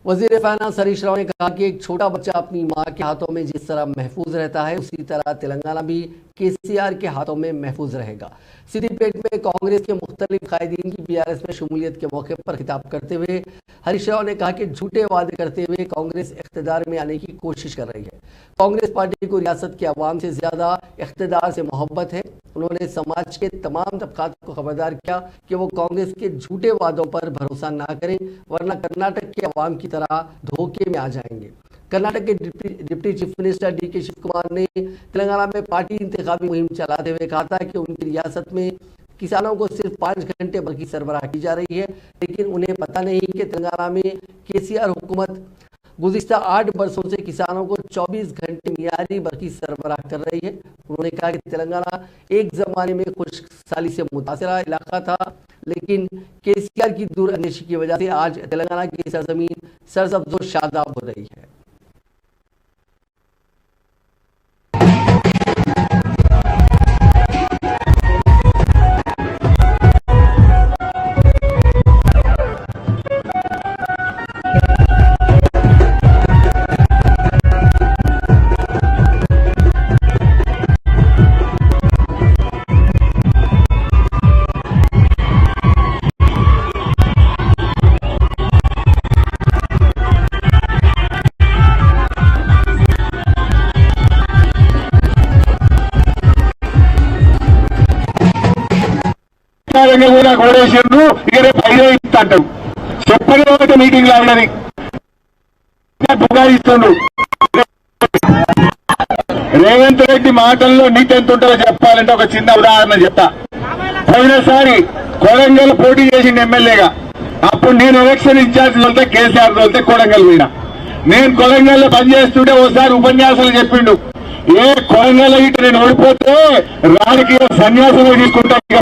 वजीर फाइनेंस हरीश राव ने कहा कि एक छोटा बच्चा अपनी मां के हाथों में जिस तरह महफूज रहता है, उसी तरह तेलंगाना भी केसीआर के हाथों में महफूज रहेगा। सिद्दीपेट में कांग्रेस के मुख्तलिफ कायदीन की बीआरएस में शमूलियत के मौके पर खिताब करते हुए हरीश राव ने कहा कि झूठे वादे करते हुए कांग्रेस इख्तिदार में आने की कोशिश कर रही है। कांग्रेस पार्टी को रियासत के अवाम से ज्यादा इख्तिदार से मोहब्बत है। उन्होंने समाज के तमाम तबकात को खबरदार किया कि वो कांग्रेस के झूठे वादों पर भरोसा ना करें, वरना कर्नाटक के अवाम की तरह धोखे में आ जाएंगे। कर्नाटक के deputy chief minister DK Shiva Kumar ने तेलंगाना में पार्टी इंतखाबी मुहिम चलाते हुए कहा था कि उनकी रियासत में किसानों को सिर्फ 5 घंटे बल्कि सरबराह की जा रही है, लेकिन उन्हें पता नहीं कि तेलंगाना में केसीआर हुकूमत गुज़िश्ता 8 बरसों से किसानों को 24 घंटे मियारी बरकी सरबराह कर रही है। उन्होंने कहा कि तेलंगाना एक ज़माने में खुशहाली से मुतासरा इलाका था, लेकिन केसीआर की दूरअंदेशी की वजह से आज तेलंगाना की सरजमीन सरसब्ज़ व शादाब हो रही है। కూడా కోడేశ్వరుడు ఇక రేపు 5 ఇస్తాడు చెప్పని మీటింగ్ లో ఉన్నది బుగాయిస్తుండు రేవంత్ రెడ్డి మాటల్లో నీతి ఎంత ఉంటుందో చెప్పాలంటే ఒక చిన్న ఉదాహరణ చెప్తా. పోయినసారి కొడంగల్ పోటీ చేసిండు ఎమ్మెల్యేగా. అప్పుడు నేను ఎలక్షన్ ఇన్ఛార్జ్ వెళ్తే కేసీఆర్ వెళ్తే కొడంగల్ పోయినా. నేను కొడంగల్లో పనిచేస్తుంటే ఓసారి ఉపన్యాసాలు చెప్పిండు. ఏ కొడంగల్ ఇటు నేను ఓడిపోతే రాజకీయ సన్యాసం తీసుకుంటా